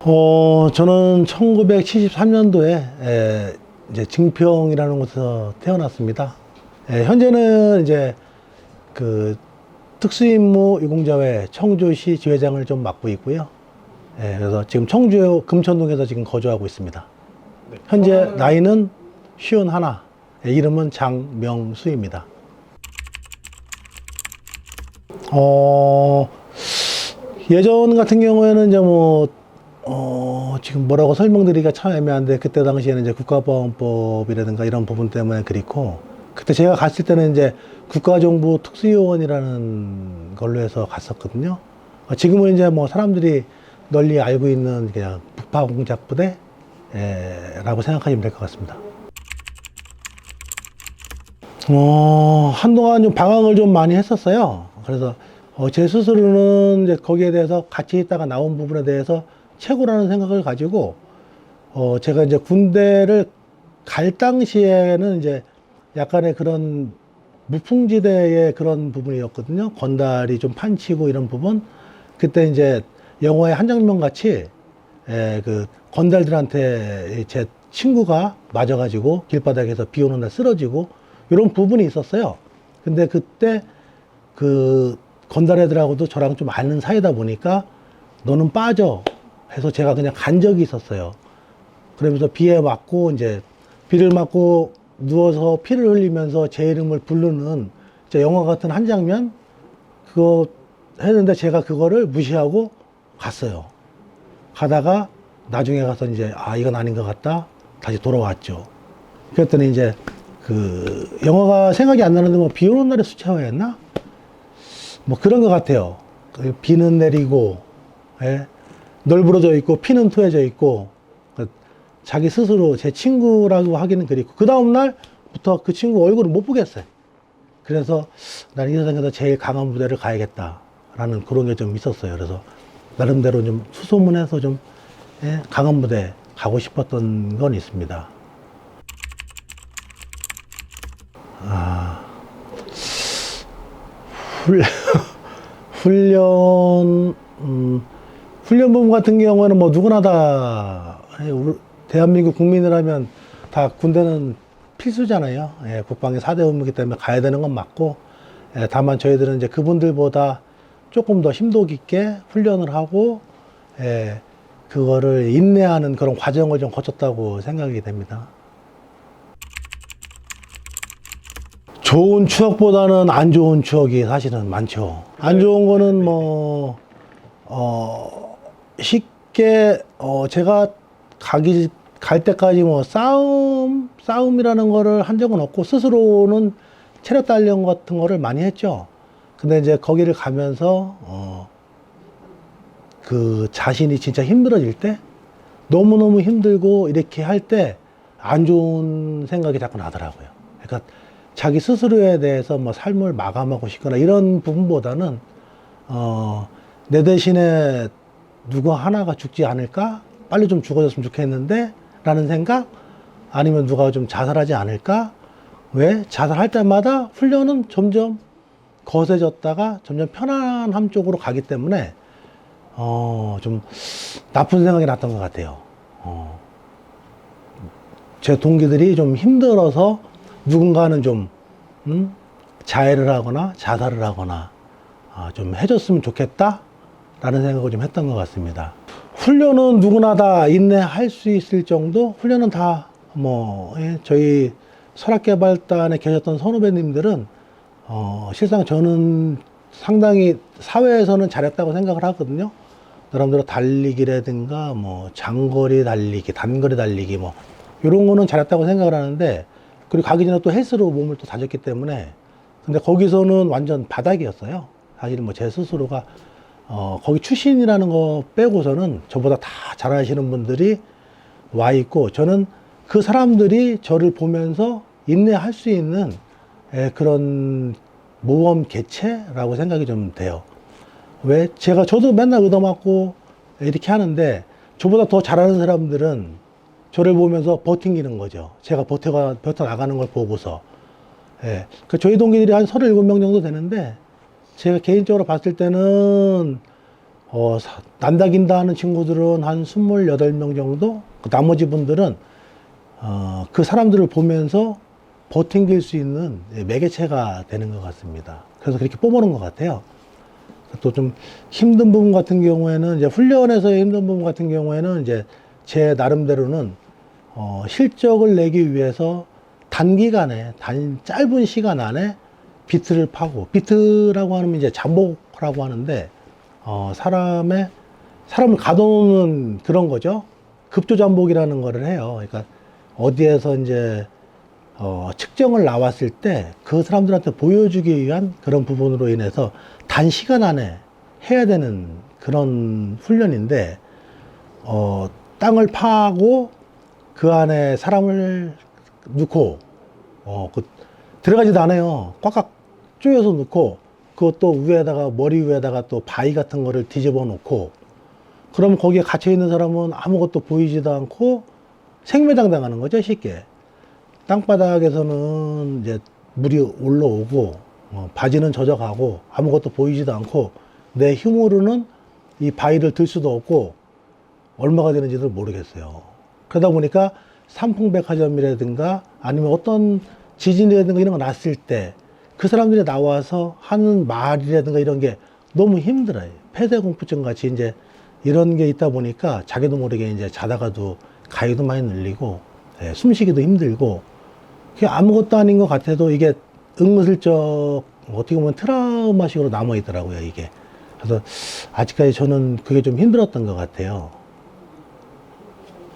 저는 1973년도에 이제 증평이라는 곳에서 태어났습니다. 현재는 이제 그 특수임무 유공자회 청주시 지회장을 좀 맡고 있고요. 그래서 지금 청주 금천동에서 지금 거주하고 있습니다. 네. 현재 나이는 51, 이름은 장명수입니다. 예전 같은 경우에는 이제 지금 뭐라고 설명드리기가 참 애매한데, 그때 당시에는 이제 국가보안법이라든가 이런 부분 때문에 그렇고, 그때 제가 갔을 때는 이제 국가정보 특수요원이라는 걸로 해서 갔었거든요. 지금은 이제 사람들이 널리 알고 있는 그냥 북파공작부대 라고 생각하시면 될 것 같습니다. 한동안 좀 방황을 좀 많이 했었어요. 그래서 제 스스로는 이제 거기에 대해서 같이 있다가 나온 부분에 대해서 최고라는 생각을 가지고, 제가 이제 군대를 갈 당시에는 이제 약간의 그런 무풍지대의 그런 부분이었거든요. 건달이 좀 판치고 이런 부분. 그때 이제 영화의 한 장면 같이, 그 건달들한테 제 친구가 맞아가지고 길바닥에서 비 오는 날 쓰러지고 이런 부분이 있었어요. 근데 그때 그 건달 애들하고도 저랑 좀 아는 사이다 보니까 너는 빠져 해서 제가 그냥 간 적이 있었어요. 그러면서 비에 맞고 이제 비를 맞고 누워서 피를 흘리면서 제 이름을 부르는 진짜 영화 같은 한 장면, 그거 했는데 제가 그거를 무시하고 갔어요. 가다가 나중에 가서 이제 이건 아닌 것 같다 다시 돌아왔죠. 그랬더니 이제 그 영화가 생각이 안 나는데 비 오는 날에 수채화였나? 그런 것 같아요. 비는 내리고, 널브러져 있고, 피는 토해져 있고, 자기 스스로 제 친구라고 하기는 그렇고, 그 다음날부터 그 친구 얼굴을 못 보겠어요. 그래서 난 이 세상에서 제일 강한 부대를 가야겠다라는 그런 게 좀 있었어요. 그래서 나름대로 좀 수소문해서 좀 강한 부대 가고 싶었던 건 있습니다. 훈련 부분 같은 경우에는 누구나 다, 대한민국 국민이라면 다 군대는 필수잖아요. 국방의 4대 의무이기 때문에 가야 되는 건 맞고, 다만 저희들은 이제 그분들보다 조금 더 심도 깊게 훈련을 하고, 그거를 인내하는 그런 과정을 좀 거쳤다고 생각이 됩니다. 좋은 추억보다는 안 좋은 추억이 사실은 많죠. 안 좋은 거는 쉽게, 제가 갈 때까지 싸움이라는 거를 한 적은 없고, 스스로는 체력 단련 같은 거를 많이 했죠. 근데 이제 거기를 가면서, 그 자신이 진짜 힘들어질 때, 너무너무 힘들고 이렇게 할 때 안 좋은 생각이 자꾸 나더라고요. 그러니까 자기 스스로에 대해서 삶을 마감하고 싶거나 이런 부분보다는, 내 대신에 누구 하나가 죽지 않을까? 빨리 좀 죽어졌으면 좋겠는데? 라는 생각? 아니면 누가 좀 자살하지 않을까? 왜? 자살할 때마다 훈련은 점점 거세졌다가 점점 편안함 쪽으로 가기 때문에, 좀 나쁜 생각이 났던 것 같아요. 제 동기들이 좀 힘들어서 누군가는 좀, 자해를 하거나 자살을 하거나, 좀 해줬으면 좋겠다? 라는 생각을 좀 했던 것 같습니다. 훈련은 누구나 다 인내할 수 있을 정도? 훈련은 다, 저희 설악개발단에 계셨던 선후배님들은, 실상 저는 상당히 사회에서는 잘했다고 생각을 하거든요. 나름대로 달리기라든가, 장거리 달리기, 단거리 달리기, 이런 거는 잘했다고 생각을 하는데, 그리고 가기 전에 또 헬스로 몸을 또 다졌기 때문에, 근데 거기서는 완전 바닥이었어요. 사실 제 스스로가, 거기 출신이라는 거 빼고서는 저보다 다 잘하시는 분들이 와 있고, 저는 그 사람들이 저를 보면서 인내할 수 있는 그런 모범 개체라고 생각이 좀 돼요. 왜? 저도 맨날 얻어맞고 이렇게 하는데, 저보다 더 잘하는 사람들은 저를 보면서 버팅기는 거죠. 제가 버텨나가는 걸 보고서. 저희 동기들이 한 37명 정도 되는데, 제가 개인적으로 봤을 때는 난다긴다 하는 친구들은 한 28명 정도? 그 나머지 분들은, 그 사람들을 보면서 버팅길 수 있는 매개체가 되는 것 같습니다. 그래서 그렇게 뽑아놓은 것 같아요. 또 좀 힘든 부분 같은 경우에는, 이제 훈련에서의 힘든 부분 같은 경우에는, 이제 제 나름대로는, 실적을 내기 위해서 단기간에, 짧은 시간 안에 비트를 파고, 비트라고 하면 이제 잠복라고 하는데, 사람을 가둬놓는 그런 거죠. 급조잠복이라는 거를 해요. 그러니까 어디에서 이제, 측정을 나왔을 때 그 사람들한테 보여주기 위한 그런 부분으로 인해서 단시간 안에 해야 되는 그런 훈련인데, 땅을 파고 그 안에 사람을 넣고, 들어가지도 않아요. 꽉꽉 조여서 넣고, 그것도 위에다가, 머리 위에다가 또 바위 같은 거를 뒤집어 놓고, 그러면 거기에 갇혀 있는 사람은 아무것도 보이지도 않고 생매장 당하는 거죠, 쉽게. 땅바닥에서는 이제 물이 올라오고, 바지는 젖어가고, 아무것도 보이지도 않고, 내 힘으로는 이 바위를 들 수도 없고, 얼마가 되는지도 모르겠어요. 그러다 보니까 삼풍백화점이라든가 아니면 어떤 지진이라든가 이런 거 났을 때 그 사람들이 나와서 하는 말이라든가 이런 게 너무 힘들어요. 폐쇄공포증 같이 이제 이런 게 있다 보니까 자기도 모르게 이제 자다가도 가위도 많이 눌리고, 숨쉬기도 힘들고, 그게 아무것도 아닌 것 같아도 이게 은근슬쩍 어떻게 보면 트라우마식으로 남아있더라고요, 이게. 그래서 아직까지 저는 그게 좀 힘들었던 것 같아요.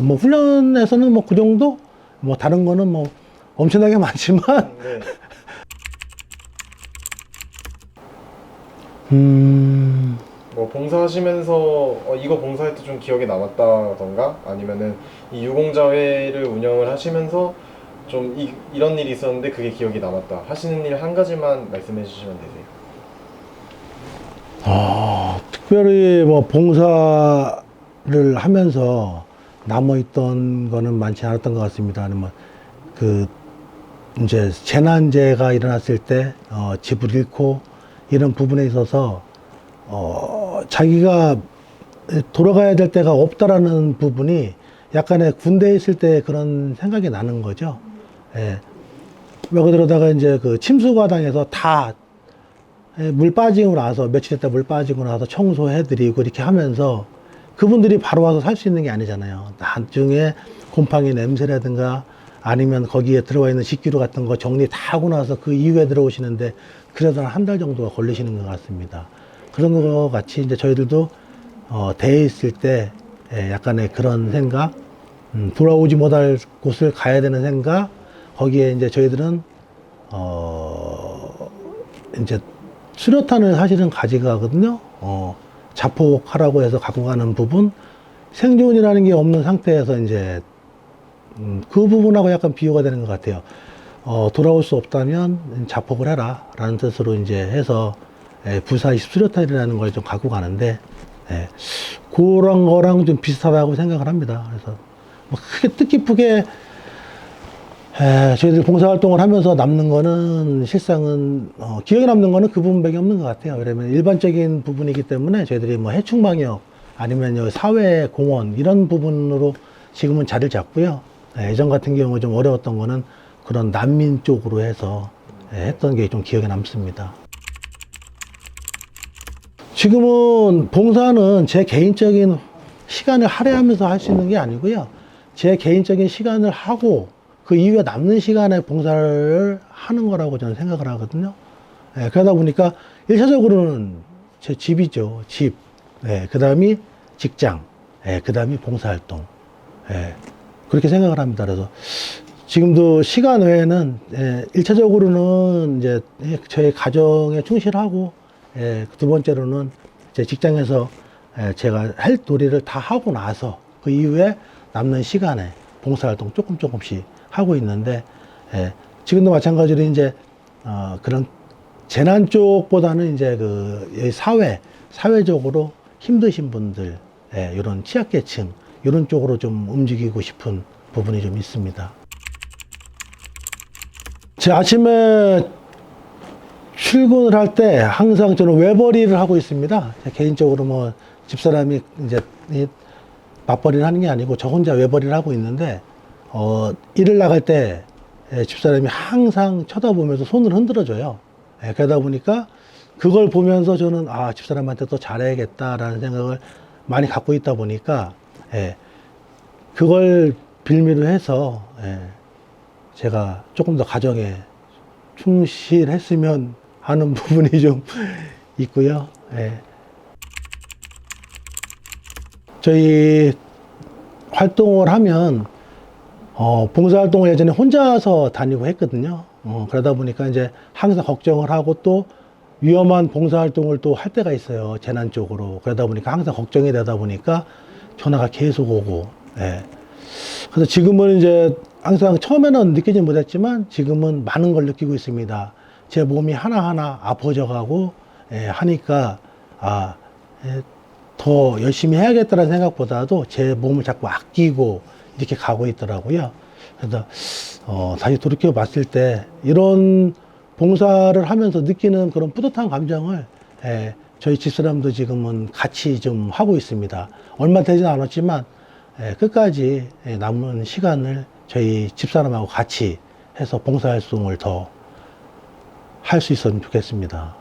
뭐 훈련에서는 뭐 그 정도? 뭐 다른 거는 뭐 엄청나게 많지만, 네. 뭐 봉사하시면서 이거 봉사할 때 좀 기억에 남았다던가 아니면은 이 유공자회를 운영을 하시면서 좀 이런 일이 있었는데 그게 기억이 남았다 하시는 일 한 가지만 말씀해 주시면 되세요. 특별히 뭐 봉사를 하면서 남아있던 거는 많지 않았던 것 같습니다. 뭐 이제 재난재해가 일어났을 때 집을 잃고 이런 부분에 있어서 자기가 돌아가야 될 때가 없다라는 부분이 약간의 군대에 있을 때 그런 생각이 나는 거죠. 예. 왜 그러다가 이제 그 침수과당에서 다 물 빠지고 나서 며칠 있다 물 빠지고 나서 청소해드리고 이렇게 하면서 그분들이 바로 와서 살 수 있는 게 아니잖아요. 나중에 곰팡이 냄새라든가 아니면 거기에 들어와 있는 식기류 같은 거 정리 다 하고 나서 그 이후에 들어오시는데 그래도 한 달 정도가 걸리시는 것 같습니다. 그런 거 같이 이제 저희들도 대에 있을 때 약간의 그런 생각, 돌아오지 못할 곳을 가야 되는 생각, 거기에 이제 저희들은 이제 수류탄을 사실은 가져가거든요. 자폭하라고 해서 갖고 가는 부분, 생존이라는 게 없는 상태에서 이제 그 부분하고 약간 비교가 되는 것 같아요. 돌아올 수 없다면 자폭을 해라 라는 뜻으로 이제 해서 부사 20 수류탄이라는 걸 좀 갖고 가는데, 그런 거랑 좀 비슷하다고 생각을 합니다. 그래서 뭐 크게 뜻깊게 저희들 봉사활동을 하면서 남는 거는 실상은 기억에 남는 거는 그 부분밖에 없는 것 같아요. 왜냐면 일반적인 부분이기 때문에 저희들이 뭐 해충방역 아니면 사회 공헌 이런 부분으로 지금은 자리를 잡고요. 예전 같은 경우 좀 어려웠던 거는 그런 난민 쪽으로 해서 했던 게 좀 기억에 남습니다. 지금은 봉사는 제 개인적인 시간을 할애하면서 할 수 있는 게 아니고요. 제 개인적인 시간을 하고 그 이후에 남는 시간에 봉사를 하는 거라고 저는 생각을 하거든요. 그러다 보니까 1차적으로는 제 집이죠. 집. 그 다음이 직장. 그 다음이 봉사활동. 그렇게 생각을 합니다. 그래서 지금도 시간 외에는 1차적으로는 이제 저희 가정에 충실하고, 두 번째로는 제 직장에서 제가 할 도리를 다 하고 나서 그 이후에 남는 시간에 봉사활동 조금씩 하고 있는데, 지금도 마찬가지로 이제 그런 재난 쪽보다는 이제 그 사회적으로 힘드신 분들, 이런 취약계층 이런 쪽으로 좀 움직이고 싶은 부분이 좀 있습니다. 제 아침에 출근을 할 때 항상 저는 외벌이를 하고 있습니다. 개인적으로 뭐 집사람이 이제 이 맞벌이를 하는 게 아니고 저 혼자 외벌이를 하고 있는데, 일을 나갈 때 집사람이 항상 쳐다보면서 손을 흔들어줘요. 그러다 보니까 그걸 보면서 저는 집사람한테 또 잘해야겠다라는 생각을 많이 갖고 있다 보니까, 그걸 빌미로 해서, 제가 조금 더 가정에 충실했으면 하는 부분이 좀 있고요. 저희 활동을 하면, 봉사활동을 예전에 혼자서 다니고 했거든요. 그러다 보니까 이제 항상 걱정을 하고 또 위험한 봉사활동을 또 할 때가 있어요. 재난 쪽으로. 그러다 보니까 항상 걱정이 되다 보니까 전화가 계속 오고, 그래서 지금은 이제 항상 처음에는 느끼지 못했지만 지금은 많은 걸 느끼고 있습니다. 제 몸이 하나하나 아파져 가고, 하니까, 더 열심히 해야겠다는 생각보다도 제 몸을 자꾸 아끼고 이렇게 가고 있더라고요. 그래서, 다시 돌이켜 봤을 때 이런 봉사를 하면서 느끼는 그런 뿌듯한 감정을, 저희 집사람도 지금은 같이 좀 하고 있습니다. 얼마 되진 않았지만, 끝까지 남은 시간을 저희 집사람하고 같이 해서 봉사활동을 더 할 수 있었으면 좋겠습니다.